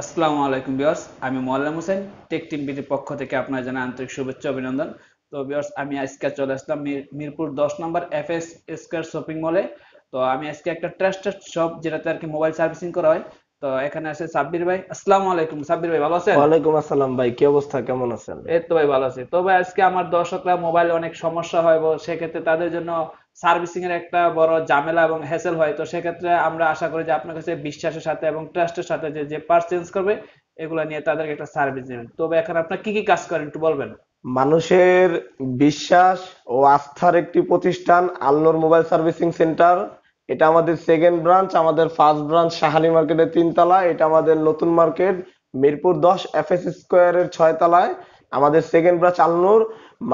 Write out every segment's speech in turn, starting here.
আসসালামু আলাইকুম ভিউয়ার্স, আমি মোয়াল্লেম হোসেন। টেক টিম বিটির পক্ষ থেকে আপনার জানাই আন্তরিক শুভেচ্ছা অভিনন্দন। তো ভিউয়ার্স, আমি আজকে চলে আসলাম মিরপুর 10 নম্বর এফএস স্কয়ার শপিং মলে। তো আমি আজকে একটা ট্রাস্টেড শপ যেটাতে আর কি মোবাইল সার্ভিসিং করা হয়। তো এখানে আছে সাব্বির ভাই। আসসালামু আলাইকুম সাব্বির ভাই, ভালো আছেন? ওয়ালাইকুম আসসালাম ভাই, কি অবস্থা, কেমন আছেন? এই তো ভাই ভালো আছি। তো ভাই আজকে আমার দর্শকরা মোবাইলে অনেক সমস্যা হয়, সেক্ষেত্রে তাদের জন্য সার্ভিসিং এর একটা বড় ঝামেলা এবং হ্যাসেল হয়। তো সেক্ষেত্রে আমরা আশা করি যে আপনার কাছে বিশ্বাসের সাথে এবং ট্রাস্টের সাথে যে যে পার্স চেঞ্জ করবে এগুলো নিয়ে তাদেরকে একটা সার্ভিস দেবেন। তবে এখন আপনার কি কি কাজ করেন একটু বলবেন? মানুষের বিশ্বাস ও আস্থার একটি প্রতিষ্ঠান আলনোর মোবাইল সার্ভিসিং সেন্টার। এটা আমাদের সেকেন্ড ব্রাঞ্চ। আমাদের ফার্স্ট ব্রাঞ্চ শাহালি মার্কেটের 3 তলা। এটা আমাদের নতুন মার্কেট মিরপুর 10 এফএস স্কোয়ারের 6 তলায়। আমাদের সেকেন্ড ব্রাঞ্চ আলনুর।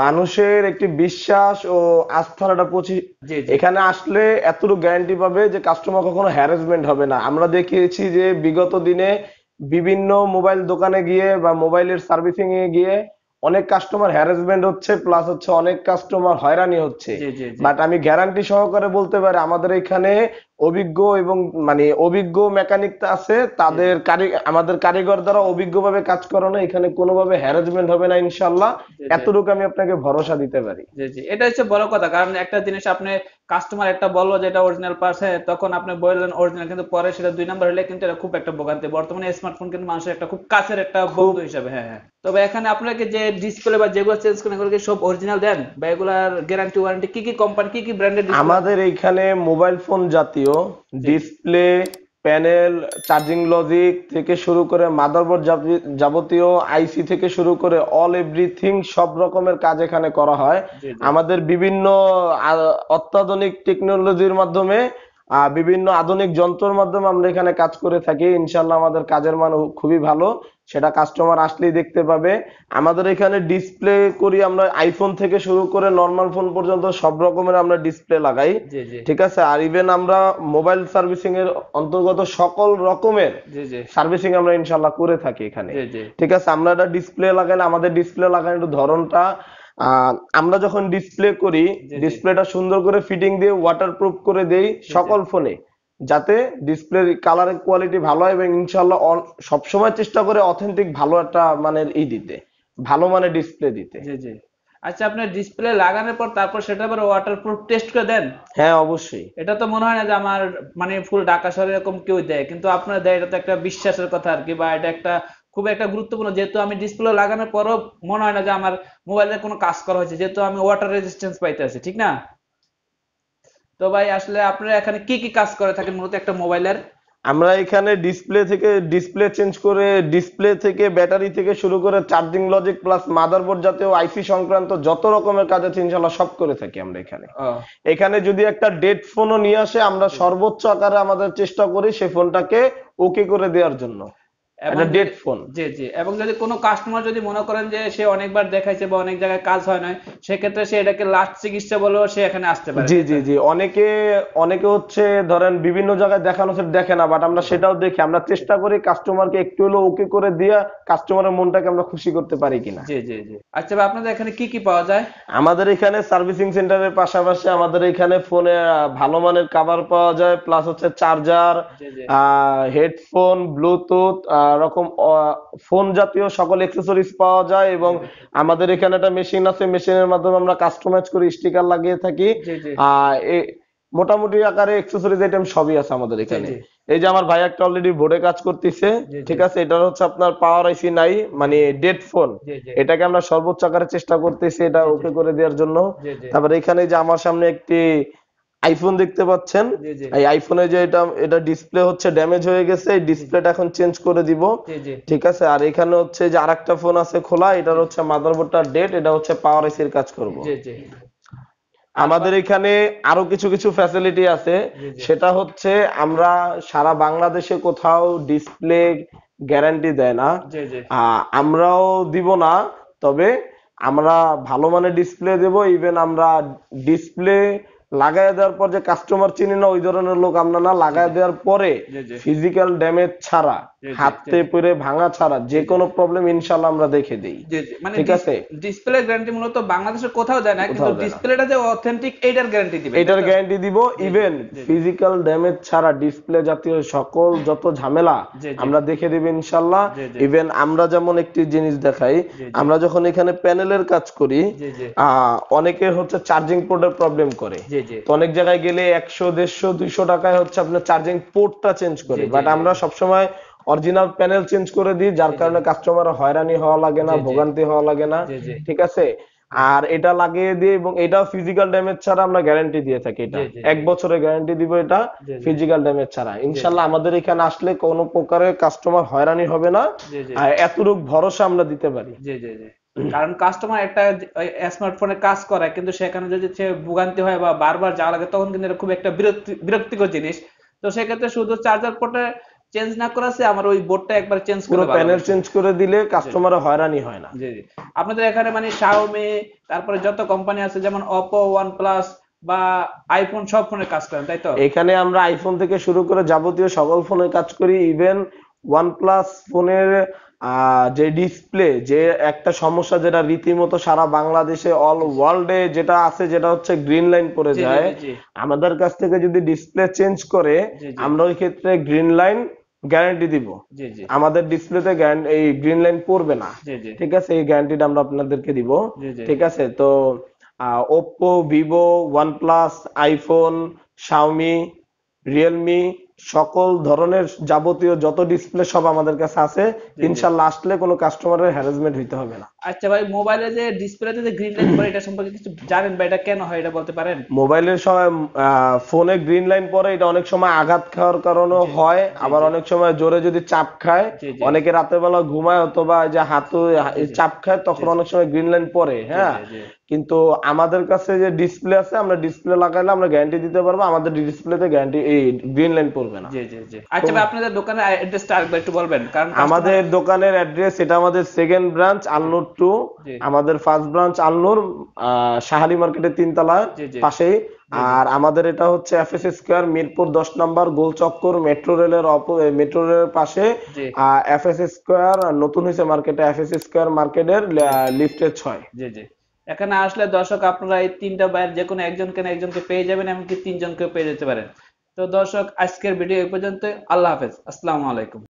মানুষের একটি বিশ্বাস ও আস্থার একটা জি জি। এখানে আসলে এতটুকু গ্যারান্টি পাবে যে কাস্টমার কখনো হ্যারাসমেন্ট হবে না। আমরা দেখিয়েছি যে বিগত দিনে বিভিন্ন মোবাইল দোকানে গিয়ে বা মোবাইলের সার্ভিসিং এ গিয়ে অনেক কাস্টমার হ্যারাসমেন্ট হচ্ছে, প্লাস হচ্ছে অনেক কাস্টমার হয়রানি হচ্ছে। জি জি জি। বাট আমি গ্যারান্টি সহকারে বলতে পারি আমাদের এখানে অভিজ্ঞ এবং অভিজ্ঞ মেকানিক আছে, জি জি। আমাদের কারিগর দ্বারা অভিজ্ঞভাবে কাজ করানো। এখানে কোনোভাবে হ্যারাসমেন্ট হবে না ইনশাল্লাহ। জি জি। এতটুকু আমি আপনাকে ভরসা দিতে পারি। জি জি, এটা হচ্ছে বড় কথা। কারণ একটা জিনিস আপনি কাস্টমার একটা বললো যে এটা অরিজিনাল পার্স, হ্যাঁ, তখন আপনি বললেন অরিজিনাল, কিন্তু পরে সেটা 2 নাম্বার হলে কিন্তু এটা খুব একটা ভোগান্তি। বর্তমানে স্মার্টফোন কিন্তু মানুষের একটা খুব কাছের একটা খুব বন্ধু হিসাবে। হ্যাঁ হ্যাঁ। তবে এখানে আপনাকে যে ডিসপ্লে বা যেগুলো চেঞ্জ করেন এগুলো কি সব অরিজিনাল দেন, বা এগুলার গ্যারান্টি ওয়ারেন্টি কি কি কোম্পানি কি কি ব্র্যান্ডের ডিসপ্লে? আমাদের এইখানে মোবাইল ফোন জাতীয় জি জি। ডিসপ্লে, প্যানেল, চার্জিং লজিক থেকে শুরু করে মাদারবোর্ড যাবতীয় আইসি থেকে শুরু করে অল এভরিথিং সব রকমের কাজ এখানে করা হয়। জি জি। আমাদের বিভিন্ন অত্যাধুনিক টেকনোলজির মাধ্যমে বিভিন্ন আধুনিক যন্ত্রের মাধ্যমে আমরা এখানে কাজ করে থাকি। ইনশাল্লাহ আমাদের কাজের মান খুবই ভালো, সেটা কাস্টমার আসলেই দেখতে পাবে। আমাদের এখানে ডিসপ্লে করি আমরা আইফোন থেকে শুরু করে নর্মাল ফোন পর্যন্ত সব রকমের আমরা ডিসপ্লে লাগাই। জি জি। ঠিক আছে, আর ইভেন আমরা মোবাইল সার্ভিসিং এর অন্তর্গত সকল রকমের জি জি। সার্ভিসিং আমরা ইনশাল্লাহ করে থাকি এখানে। জি জি। ঠিক আছে, আমরা একটা ডিসপ্লে লাগাইলে আমাদের ডিসপ্লে লাগানোর ধরনটা, আমরা যখন ডিসপ্লে করি জি জি। ডিসপ্লেটা সুন্দর করে ফিটিং দিয়ে ওয়াটারপ্রুফ করে দেই জি জি। সকল ফোনে, যাতে ডিসপ্লের কালারের কোয়ালিটি ভালো হয় এবং ইনশাল্লাহ সবসময় চেষ্টা করে অথেন্টিক ভালো একটা মানের দিতে, ভালো মানের ডিসপ্লে দিতে। জি জি। আচ্ছা, আপনার ডিসপ্লে লাগানোর পর তারপর সেটা আবার ওয়াটারপ্রুফ টেস্ট করে দেন? হ্যাঁ, অবশ্যই। এটা তো মনে হয় না যে আমার মানে ফুল ঢাকা শহরে এরকম কেউ দেয়, কিন্তু আপনারা দেয়, এটা তো একটা বিশ্বাসের কথা আর কি, বা এটা একটা খুব একটা গুরুত্বপূর্ণ। যেহেতু আমি ডিসপ্লে লাগানোর পরও মনে হয় না যে আমার মোবাইলের কোনো কাজ করা হয়েছে, যেহেতু আমি ওয়াটার রেজিস্ট্যান্স পাইতে আছি, ঠিক না? তো ভাই আসলে আপনারা এখানে কি কি কাজ করে থাকেন মূলত একটা মোবাইলের? আমরা এখানে ডিসপ্লে চেঞ্জ করে, ডিসপ্লে থেকে ব্যাটারি থেকে শুরু করে চার্জিং লজিক প্লাস মাদারবোর্ড জাতীয় আইসি সংক্রান্ত যত রকমের কাজ আছে ইনশাল্লাহ সব করে থাকি আমরা এখানে। ও। এখানে যদি একটা ডেড ফোনও নিয়ে আসে আমরা জি জি। সর্বোচ্চ আকারে আমাদের চেষ্টা করি সে ফোনটাকে ওকে করে দেওয়ার জন্য। এবং একটা ডেড যদি, ফোন। জি জি, এবং যদি কোনো কাস্টমার যদি মনে করেন যে সে অনেকবার দেখাইছে বা অনেক জায়গায় কাজ হয় নাই, সেক্ষেত্রে সে এটাকে লাস্ট চিকিৎসা বলেও সে এখানে আসতে পারে, জি তাই জি তো? জি, অনেকে অনেকে হচ্ছে ধরেন বিভিন্ন জায়গায় দেখানো সেটা দেখে না, বাট আমরা সেটাও দেখি। আমরা চেষ্টা করি কাস্টমারকে একটু হলেও ওকে করে দিয়ে কাস্টমারের মনটাকে আমরা খুশি করতে পারি কিনা। জি জি জি। আচ্ছা ভাই, আপনাদের এখানে কি কি পাওয়া যায়? আমাদের এখানে সার্ভিসিং সেন্টারের পাশাপাশি আমাদের এখানে ফোনে ভালো মানের কভার পাওয়া যায়, প্লাস হচ্ছে চার্জার, জি জি। হেডফোন, ব্লুটুথ, রকম ফোন জাতীয় সকল অ্যাক্সেসরিজ পাওয়া যায়। জি এবং জি। আমাদের এখানে একটা মেশিন আছে, মেশিনের মাধ্যমে আমরা কাস্টমাইজ করে স্টিকার লাগিয়ে থাকি। জি জি। মোটামুটি আকারে অ্যাক্সেসরিজ আইটেম সবই আছে আমাদের জি এখানে। জি। এই যে আমার ভাই একটা অলরেডি বোর্ডে কাজ করতেছে। জি জি। ঠিক আছে, এটা হচ্ছে আপনার পাওয়ার আইসি নাই, জি মানে জি। Dead phone. জি জি। এটাকে আমরা সর্বোচ্চ আকারে চেষ্টা করতেছি এটা জি জি। ওকে করে দেওয়ার জন্য। জি জি। তারপরে এখানে যে আমার সামনে একটি আইফোন দেখতে পাচ্ছেন, জি জি। এই আইফোনে যে এটা ডিসপ্লে হচ্ছে ড্যামেজ হয়ে গেছে, এই জি জি। ডিসপ্লেটা এখন চেঞ্জ করে দিব। জি জি। ঠিক আছে, আর এখানে হচ্ছে যে আরেকটা ফোন আছে খোলা, জি এটার হচ্ছে মাদারবোর্ডটা ডেড, এটা হচ্ছে পাওয়ার আইসির কাজ করব। জি। জি। আর আমাদের এখানে আরো কিছু কিছু ফ্যাসিলিটি আছে। জি জি। সেটা হচ্ছে আমরা সারা বাংলাদেশে কোথাও ডিসপ্লে গ্যারান্টি দেয় না, জি জি। আমরাও দিব না। তবে আমরা ভালো মানের ডিসপ্লে দেব। ইভেন আমরা ডিসপ্লে লাগায় দেওয়ার পর যে কাস্টমার চিনি না ওই ধরনের লোক আমরা না, জি লাগায় জি। দেওয়ার পরে জি জি। ফিজিক্যাল ড্যামেজ ছাড়া জি জি জি হাতে পরে ভাঙা ছাড়া যে জি জি কোনো প্রবলেম ইনশাল্লাহ আমরা দেখে দিই। জি জি মানে ঠিক আছে, ডিসপ্লে গ্যারান্টি মূলত বাংলাদেশের কোথাও দেয় না, কিন্তু কোথাও দেয় না। ডিসপ্লেটা যে অথেন্টিক এইটার গ্যারান্টি দিবেন, তাই এটার তো? গ্যারান্টি দিব। জি জি ইভেন জি জি ফিজিক্যাল ড্যামেজ ছাড়া ডিসপ্লে জাতীয় সকল যত ঝামেলা জি জি আমরা দেখে দেব ইনশাল্লাহ। জি জি ইভেন আমরা যেমন একটি জিনিস দেখাই, জি জি আমরা যখন এখানে প্যানেলের কাজ করি, জি জি অনেকের হচ্ছে চার্জিং পোর্টের প্রবলেম করে। জি জি তো অনেক জায়গায় গেলে 100 150 200 টাকায় হচ্ছে আপনার চার্জিং পোর্টটা চেঞ্জ করে, জি জি বাট আমরা সবসময় অরিজিনাল প্যানেল চেঞ্জ করে দিই, যার জি জি কারণে কাস্টমার হয়রানি হওয়া লাগে না, জি জি ভোগান্তি হওয়া লাগে না। জি জি ঠিক আছে, আর এটা লাগিয়ে দিয়ে, এবং এটাও ফিজিক্যাল ড্যামেজ ছাড়া আমরা গ্যারান্টি দিয়ে থাকি। এটা জি জি 1 বছরের গ্যারান্টি দিব এটা, জি জি ফিজিক্যাল ড্যামেজ ছাড়া। জি ইনশাল্লাহ আমাদের এখানে আসলে কোনো প্রকারের কাস্টমার হয়রানি হবে না, জি জি আর এতটুকু ভরসা আমরা দিতে পারি। জি জি জি কারণ কাস্টমার একটা স্মার্টফোনে কাজ করে, কিন্তু সেখানে যদি সে ভোগান্তি হয় বা বারবার যাওয়া লাগে, তখন কিন্তু এটা খুব একটা বিরক্তিকর জিনিস। তো সেক্ষেত্রে শুধু চার্জার পোর্টে চেঞ্জ না করাছে আমার ওই বোর্ডটা একবার চেঞ্জ পুরো করলে ভালো প্যানেল হবে। চেঞ্জ করে দিলে জি কাস্টমার হয়রানি হয় না। জি জি আপনাদের এখানে মানে Xiaomi, তারপরে যত কোম্পানি আছে যেমন Oppo, OnePlus বা আইফোন, সব ফোনে কাজ করেন, তাই তো? এখানে আমরা আইফোন থেকে শুরু করে যাবতীয় সকল ফোনে কাজ করি। ইভেন ওয়ানপ্লাস ফোনের যে ডিসপ্লে, যে একটা সমস্যা যেটা রীতিমতো সারা বাংলাদেশে অল জি ওয়ার্ল্ডে যেটা আছে, যেটা হচ্ছে গ্রিন লাইন পড়ে জি জি যায়, জি জি আমাদের কাছ থেকে যদি ডিসপ্লে চেঞ্জ করে, জি জি আমরা ওই ক্ষেত্রে গ্রিন লাইন গ্যারান্টি দিব। জি জি আমাদের ডিসপ্লেতে এই গ্রিন লাইন পড়বে না। জি জি ঠিক আছে, এই গ্যারান্টিটা আমরা আপনাদেরকে দিব। জি জি ঠিক আছে, তো Oppo, Vivo, OnePlus, iPhone, Xiaomi, Realme, সকল ধরনের যাবতীয় যত ডিসপ্লে সব আমাদের কাছে আছে। জি জি ইনশাল্লাহ আসলে কোনো কাস্টমারের হ্যারাসমেন্ট হইতে হবে না। আচ্ছা ভাই, মোবাইলে যে ডিসপ্লেতে যে গ্রিন লাইন পড়ে, এটা সম্পর্কে কিছু জানেন বা এটা কেন হয়, এটা বলতে পারেন? মোবাইলের সময় ফোনে গ্রিন লাইন পরে, এটা অনেক সময় আঘাত খাওয়ার কারণেও জি হয়, জি আবার জি অনেক সময় জোরে যদি চাপ খায়, জি জি অনেকে রাতের বেলা ঘুমায় অথবা এই যে হাতু জি জি চাপ খায়, জি তখন জি অনেক সময় গ্রিন লাইন পড়ে। জি হ্যাঁ, জি জি কিন্তু আমাদের কাছে যে ডিসপ্লে আছে, আমরা ডিসপ্লে লাগাইলে আমরা গ্যারান্টি দিতে পারবো, আমাদের ডিসপ্লেতে গ্যারান্টি এই গ্রিন লাইন পড়বে না। জি জি জি তো আচ্ছা ভাই, আপনাদের দোকানের অ্যাড্রেসটা আরেকবার একটু বলবেন, কারণ কাস্টমার। আমাদের দোকানের অ্যাড্রেস, এটা আমাদের সেকেন্ড ব্রাঞ্চ জি আলনুর 2। জি আমাদের ফার্স্ট ব্রাঞ্চ আলনুর শাহালি মার্কেটের 3 তলা জি জি পাশেই। জি জি আর আমাদের এটা হচ্ছে এফএস স্কয়ার, মিরপুর 10 নম্বর, গোল চক্কর, মেট্রো রেলের পাশে। জি এফএস স্কয়ার নতুন হয়েছে মার্কেটে, এফএস স্কয়ার মার্কেটের জি লিফটের 6। জি জি এখানে আসলে দর্শক আপনারা এই তিনটা বাইর যে কোনো একজনকে না একজনকে পেয়ে যাবেন, এমনকি তিনজনকেও পেয়ে যেতে পারেন। তো দর্শক, আজকের ভিডিও এই পর্যন্ত। আল্লাহ হাফেজ, আসসালামু আলাইকুম।